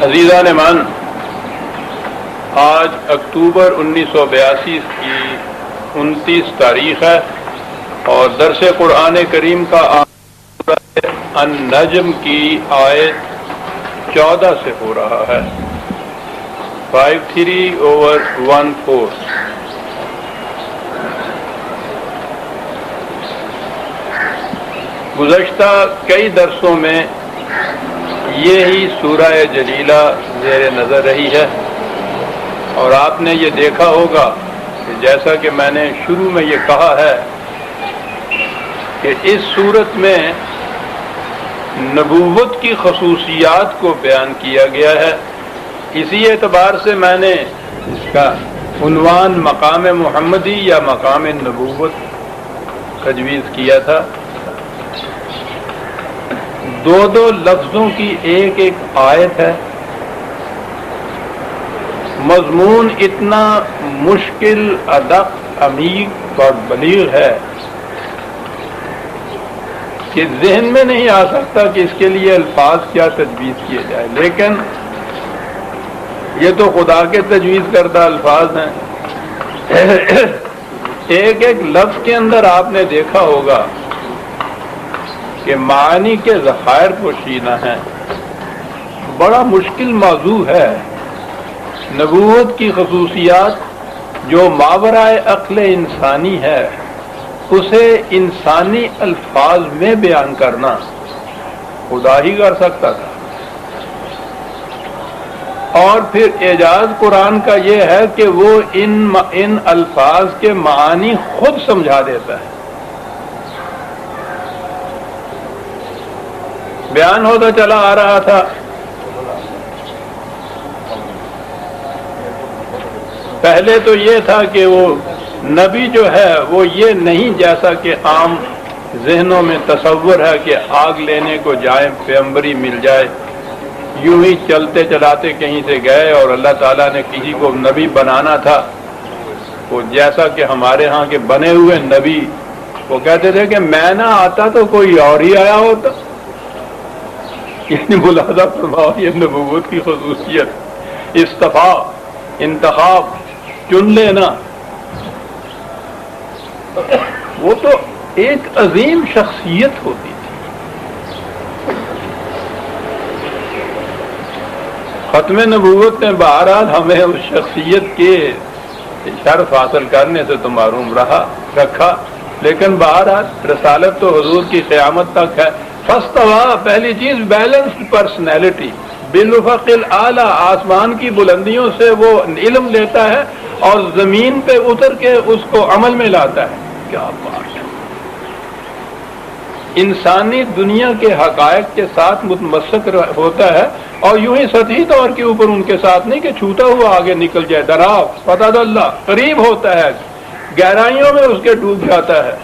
عزیزان من، آج اکتوبر 1982 کی 29 تاریخ ہے اور درس قرآن کریم کا النجم کی آیت 14 سے ہو رہا ہے، 53/14۔ گزشتہ کئی درسوں میں یہی سورہ جلیلہ زیر نظر رہی ہے، اور آپ نے یہ دیکھا ہوگا کہ جیسا کہ میں نے شروع میں یہ کہا ہے کہ اس صورت میں نبوت کی خصوصیات کو بیان کیا گیا ہے۔ اسی اعتبار سے میں نے اس کا عنوان مقام محمدی یا مقام نبوت تجویز کیا تھا۔ دو لفظوں کی ایک آیت ہے، مضمون اتنا مشکل، ادق، عمیق اور بلیغ ہے کہ ذہن میں نہیں آ سکتا کہ اس کے لیے الفاظ کیا تجویز کیے جائے، لیکن یہ تو خدا کے تجویز کردہ الفاظ ہیں۔ ایک لفظ کے اندر آپ نے دیکھا ہوگا کہ معانی کے ذخائر پوشیدہ ہیں۔ بڑا مشکل موضوع ہے نبوت کی خصوصیات جو ماورائے عقل انسانی ہے اسے انسانی الفاظ میں بیان کرنا خدا ہی کر سکتا تھا۔ اور پھر اعجاز قرآن کا یہ ہے کہ وہ ان الفاظ کے معانی خود سمجھا دیتا ہے۔ بیان ہوتا چلا آ رہا تھا، پہلے تو یہ تھا کہ وہ نبی جو ہے وہ یہ نہیں جیسا کہ عام ذہنوں میں تصور ہے کہ آگ لینے کو جائیں پیغمبری مل جائے، یوں ہی چلتے چلاتے کہیں سے گئے اور اللہ تعالیٰ نے کسی کو نبی بنانا تھا، وہ جیسا کہ ہمارے ہاں کے بنے ہوئے نبی وہ کہتے تھے کہ میں نہ آتا تو کوئی اور ہی آیا ہوتا۔ یعنی ملاحظہ فرماؤ، یہ نبوت کی خصوصیت، اصطفاء، انتخاب، چن لینا، وہ تو ایک عظیم شخصیت ہوتی تھی۔ ختم نبوت نے بہرحال ہمیں اس شخصیت کے شرف حاصل کرنے سے تو محروم رکھا، لیکن بہرحال رسالت تو حضور کی قیامت تک ہے۔ فاستویٰ، پہلی چیز بیلنسڈ پرسنالٹی، بالافق الاعلی، آسمان کی بلندیوں سے وہ علم لیتا ہے اور زمین پہ اتر کے اس کو عمل میں لاتا ہے۔ کیا بات ہے! انسانی دنیا کے حقائق کے ساتھ متمسک ہوتا ہے، اور یوں ہی سطحی طور کے اوپر ان کے ساتھ نہیں کہ چھوٹا ہوا آگے نکل جائے، دراو فتد اللہ، قریب ہوتا ہے، گہرائیوں میں اس کے ڈوب جاتا ہے۔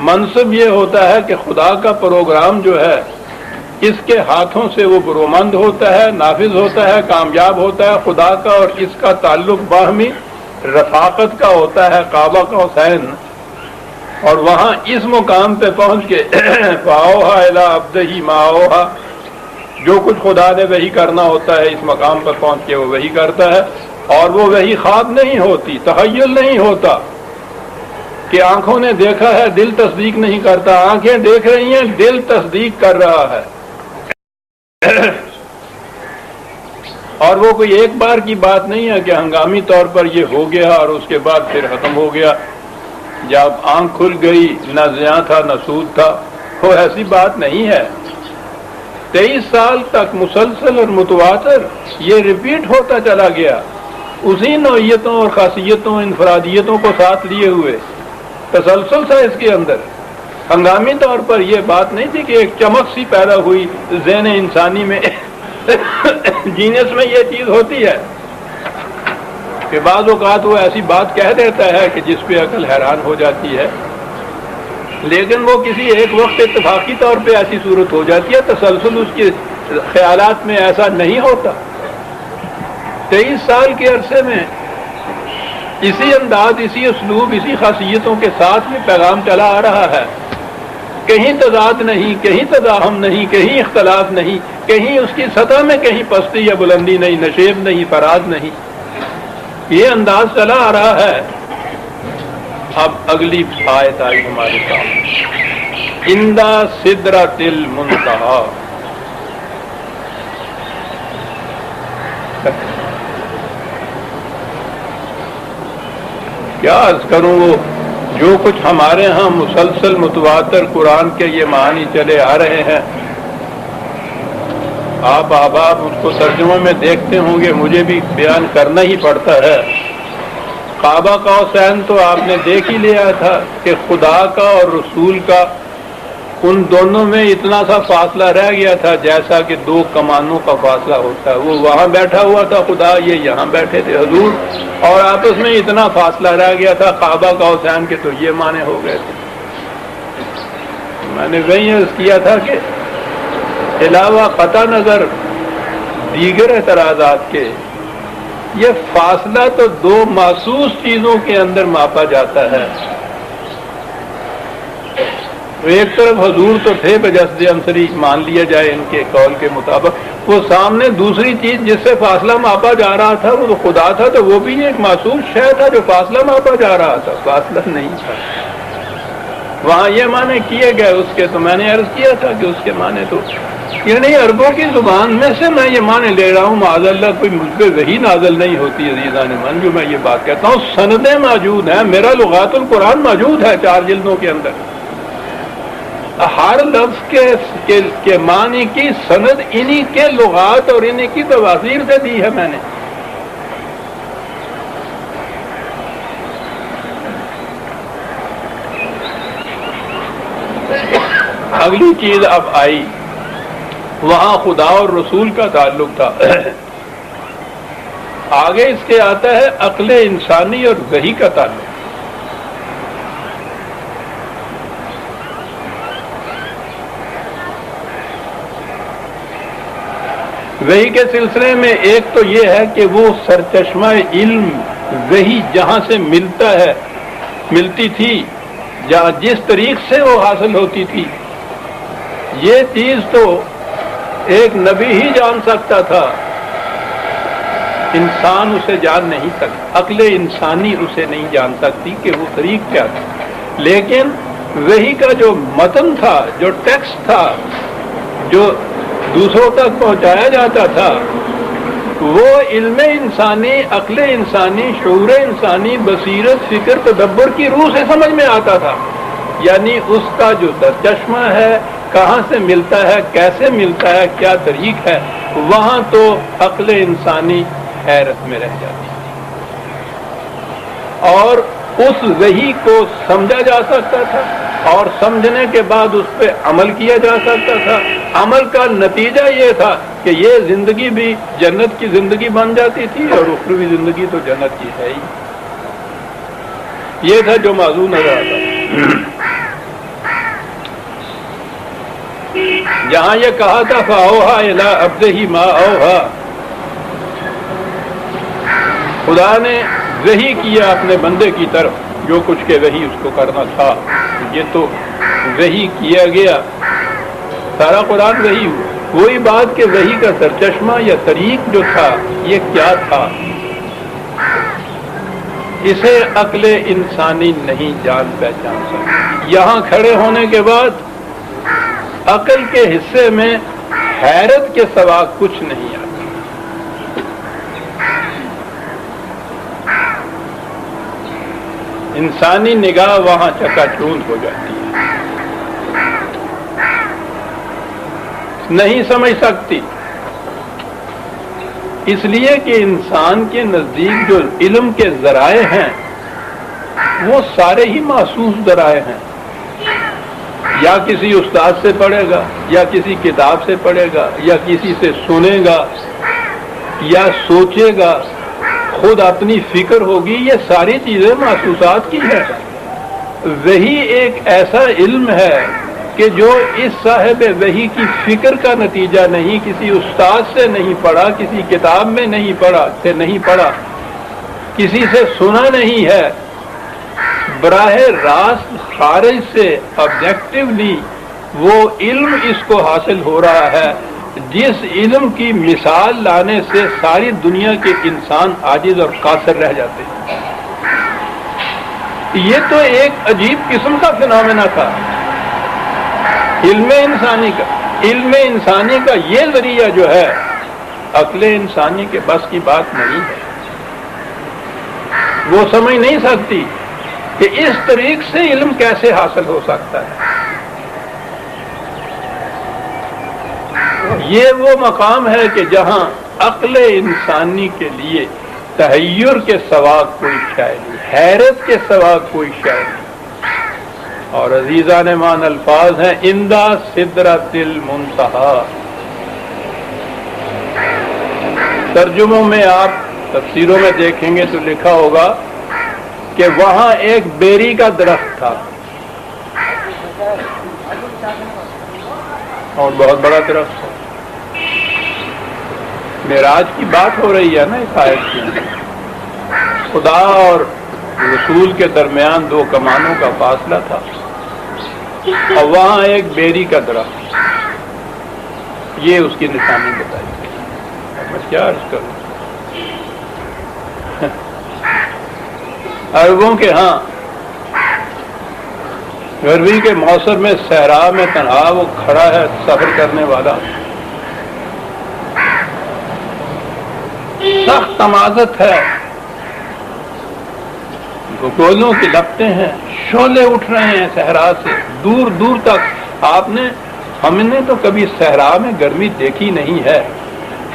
منصب یہ ہوتا ہے کہ خدا کا پروگرام جو ہے اس کے ہاتھوں سے وہ برومند ہوتا ہے، نافذ ہوتا ہے، کامیاب ہوتا ہے۔ خدا کا اور اس کا تعلق باہمی رفاقت کا ہوتا ہے، قاب قوسین، اور وہاں اس مقام پہ پہنچ کے فَأَوْحَىٰ إِلَىٰ عَبْدِهِ مَا أَوْحَىٰ، جو کچھ خدا نے وہی کرنا ہوتا ہے اس مقام پر پہنچ کے وہ وہی کرتا ہے، اور وہ وہی خواب نہیں ہوتی، تخیل نہیں ہوتا کہ آنکھوں نے دیکھا ہے دل تصدیق نہیں کرتا، آنکھیں دیکھ رہی ہیں دل تصدیق کر رہا ہے۔ اور وہ کوئی ایک بار کی بات نہیں ہے کہ ہنگامی طور پر یہ ہو گیا اور اس کے بعد پھر ختم ہو گیا، جب آنکھ کھل گئی نہ زیاں تھا نہ سود تھا، وہ ایسی بات نہیں ہے۔ 23 سال تک مسلسل اور متواتر یہ ریپیٹ ہوتا چلا گیا، اسی نوعیتوں اور خاصیتوں، انفرادیتوں کو ساتھ لیے ہوئے تسلسل تھا اس کے اندر۔ ہنگامی طور پر یہ بات نہیں تھی کہ ایک چمک سی پیدا ہوئی ذہن انسانی میں۔ جینس میں یہ چیز ہوتی ہے کہ بعض اوقات وہ ایسی بات کہہ دیتا ہے کہ جس پہ عقل حیران ہو جاتی ہے، لیکن وہ کسی ایک وقت اتفاقی طور پہ ایسی صورت ہو جاتی ہے، تسلسل اس کے خیالات میں ایسا نہیں ہوتا۔ 23 سال کے عرصے میں اسی انداز، اسی اسلوب، اسی خاصیتوں کے ساتھ میں پیغام چلا آ رہا ہے۔ کہیں تضاد نہیں، کہیں تزاحم نہیں، کہیں اختلاف نہیں، کہیں اس کی سطح میں کہیں پستی یا بلندی نہیں، نشیب نہیں، فراز نہیں، یہ انداز چلا آ رہا ہے۔ اب اگلی آیت آئی ہمارے سامنے، عند سدرۃ المنتہی۔ کیا عرض کروں، وہ جو کچھ ہمارے ہاں مسلسل متواتر قرآن کے یہ معنی چلے آ رہے ہیں، آپ احباب اس کو ترجمے میں دیکھتے ہوں گے، مجھے بھی بیان کرنا ہی پڑتا ہے۔ کعبہ قوسین تو آپ نے دیکھ ہی لیا تھا کہ خدا کا اور رسول کا ان دونوں میں اتنا سا فاصلہ رہ گیا تھا جیسا کہ دو کمانوں کا فاصلہ ہوتا ہے۔ وہ وہاں بیٹھا ہوا تھا خدا، یہ یہاں بیٹھے تھے حضور، اور آپس میں اتنا فاصلہ رہ گیا تھا قعبہ قوسین کے، تو یہ معنی ہو گئے تھے۔ میں نے وہی عرض کیا تھا کہ علاوہ قطع نظر دیگر اعتراضات کے، یہ فاصلہ تو دو محسوس چیزوں کے اندر ماپا جاتا ہے۔ ایک طرف حضور تو تھے بجسد انصری، مان لیا جائے ان کے قول کے مطابق، وہ سامنے دوسری چیز جس سے فاصلہ ماپا جا رہا تھا وہ تو خدا تھا، تو وہ بھی ایک محسوس شے تھا جو فاصلہ ماپا جا رہا تھا، فاصلہ نہیں تھا۔ وہاں یہ معنی کیے گئے اس کے، تو میں نے عرض کیا تھا کہ اس کے معنی تو یعنی عربوں کی زبان میں سے میں یہ معنی لے رہا ہوں، معاذ اللہ کوئی مجھ پہ وحی نازل نہیں ہوتی عزیزان من، جو میں یہ بات کہتا ہوں، سندیں موجود ہیں، میرا لغات القرآن موجود ہے 4 جلدوں کے اندر، ہر لفظ کے معنی کی سند انہی کے لغات اور انہی کی تفاسیر سے دی ہے میں نے۔ اگلی چیز اب آئی، وہاں خدا اور رسول کا تعلق تھا، آگے اس کے آتا ہے عقل انسانی اور وحی کا تعلق۔ وحی کے سلسلے میں ایک تو یہ ہے کہ وہ سرچشمہ علم وحی جہاں سے ملتی تھی، جہاں جس طریق سے وہ حاصل ہوتی تھی، یہ چیز تو ایک نبی ہی جان سکتا تھا، انسان اسے جان نہیں سکتا، عقل انسانی اسے نہیں جان سکتی کہ وہ طریق کیا تھا۔ لیکن وحی کا جو متن تھا، جو ٹیکسٹ تھا، جو دوسروں تک پہنچایا جاتا تھا، وہ علم انسانی، عقل انسانی، شعور انسانی، بصیرت، فکر، تدبر کی روح سے سمجھ میں آتا تھا۔ یعنی اس کا جو سرچشمہ ہے، کہاں سے ملتا ہے، کیسے ملتا ہے، کیا طریق ہے، وہاں تو عقل انسانی حیرت میں رہ جاتی ہے، اور اس وحی کو سمجھا جا سکتا تھا، اور سمجھنے کے بعد اس پہ عمل کیا جا سکتا تھا۔ عمل کا نتیجہ یہ تھا کہ یہ زندگی بھی جنت کی زندگی بن جاتی تھی، اور اخروی زندگی تو جنت کی ہے ہی۔ یہ تھا جو موضوع نظر آتا، جہاں یہ کہا تھا فَأَوْحَىٰ إِلَىٰ عَبْدِهِ مَا أَوْحَىٰ، خدا نے وحی کیا اپنے بندے کی طرف جو کچھ کہ وحی اس کو کرنا تھا، یہ تو وحی کیا گیا، سارا قرآن وحی ہوا۔ وہی بات کہ وحی کا سرچشمہ یا طریق جو تھا یہ کیا تھا، اسے عقل انسانی نہیں جان پہچان سکتی۔ یہاں کھڑے ہونے کے بعد عقل کے حصے میں حیرت کے سوا کچھ نہیں آتا۔ انسانی نگاہ وہاں چکا چوند ہو جاتی ہے، نہیں سمجھ سکتی، اس لیے کہ انسان کے نزدیک جو علم کے ذرائع ہیں وہ سارے ہی محسوس ذرائع ہیں، یا کسی استاد سے پڑھے گا، یا کسی کتاب سے پڑھے گا، یا کسی سے سنے گا، یا سوچے گا، خود اپنی فکر ہوگی، یہ ساری چیزیں محسوسات کی ہیں۔ وحی ایک ایسا علم ہے کہ جو اس صاحب وحی کی فکر کا نتیجہ نہیں، کسی استاد سے نہیں پڑھا، کسی کتاب میں نہیں پڑھا، کسی سے سنا نہیں ہے، براہ راست خارج سے آبجیکٹیولی وہ علم اس کو حاصل ہو رہا ہے جس علم کی مثال لانے سے ساری دنیا کے انسان عاجز اور قاصر رہ جاتے ہیں۔ یہ تو ایک عجیب قسم کا فنومینا تھا علم انسانی کا یہ ذریعہ جو ہے عقل انسانی کے بس کی بات نہیں ہے، وہ سمجھ نہیں سکتی کہ اس طریق سے علم کیسے حاصل ہو سکتا ہے۔ یہ وہ مقام ہے کہ جہاں عقل انسانی کے لیے تحیر کے سوا کوئی شے نہیں، حیرت کے سوا کوئی شے نہیں۔ اور عزیزان مان الفاظ ہیں عندہ سدرۃ المنتہا۔ ترجموں میں آپ تفسیروں میں دیکھیں گے تو لکھا ہوگا کہ وہاں ایک بیری کا درخت تھا اور بہت بڑا درخت تھا۔ معراج کی بات ہو رہی ہے نا اس آیت کی، خدا اور رسول کے درمیان دو کمانوں کا فاصلہ تھا اور وہاں ایک بیری کا درخت، یہ اس کی نشانی بتائی گئی۔ میں کیا عرض کروں، عربوں کے ہاں گرمی کے موسم میں صحرا میں تنہا وہ کھڑا ہے سفر کرنے والا، سخت تمازت ہے، گولوں کی لپٹیں ہیں، شعلے اٹھ رہے ہیں صحرا سے دور دور تک۔ ہم نے تو کبھی صحرا میں گرمی دیکھی نہیں ہے،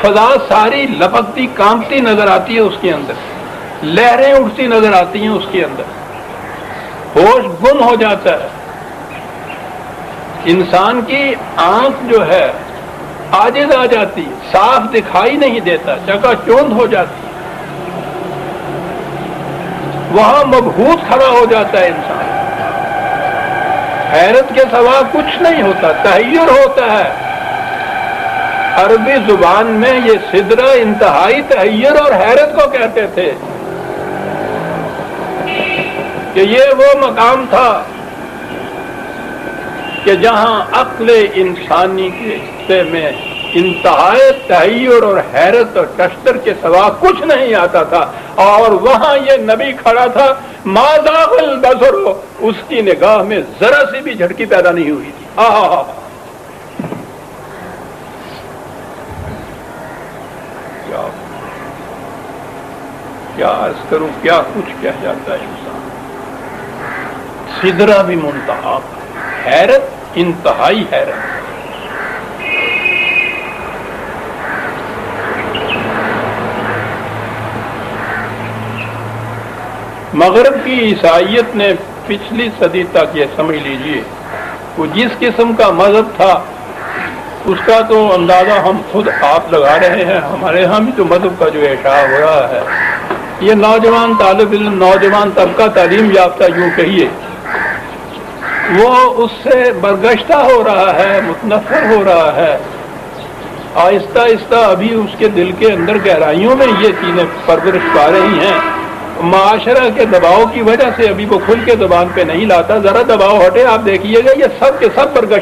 فضا ساری لپکتی کانپتی نظر آتی ہے، اس کے اندر لہریں اٹھتی نظر آتی ہیں، اس کے اندر ہوش گم ہو جاتا ہے، انسان کی آنکھ جو ہے عاجز آ جاتی، صاف دکھائی نہیں دیتا، چکا چوند ہو جاتی، وہاں مبہوت کھڑا ہو جاتا ہے انسان، حیرت کے سوا کچھ نہیں ہوتا، تحیر ہوتا ہے۔ عربی زبان میں یہ سدرہ انتہائی تحیر اور حیرت کو کہتے تھے کہ یہ وہ مقام تھا کہ جہاں عقل انسانی کے حصے میں انتہائی تحیر اور حیرت اور تشتر کے سوا کچھ نہیں آتا تھا، اور وہاں یہ نبی کھڑا تھا، ما زاغ البصر، اس کی نگاہ میں ذرا سی بھی جھٹکی پیدا نہیں ہوئی تھی۔ کیا عرض کروں، کیا کچھ کہہ جاتا ہے انسان۔ سدرہ بھی منتہا، حیرت انتہائی حیرت۔ مغرب کی عیسائیت نے پچھلی صدی تک یہ سمجھ لیجئے وہ جس قسم کا مذہب تھا اس کا تو اندازہ ہم خود آپ لگا رہے ہیں، ہمارے ہاں بھی تو مذہب کا جو اشاع ہو رہا ہے، یہ نوجوان طالب علم، نوجوان طبقہ تعلیم یافتہ یوں کہیے، وہ اس سے برگشتہ ہو رہا ہے، متنفر ہو رہا ہے، آہستہ آہستہ ابھی اس کے دل کے اندر گہرائیوں میں یہ چیزیں پرورش پا رہی ہیں، معاشرہ کے دباؤ کی وجہ سے ابھی وہ کھل کے زبان پہ نہیں لاتا، ذرا دباؤ ہٹے آپ دیکھیے گا یہ سب کے سب برگشتہ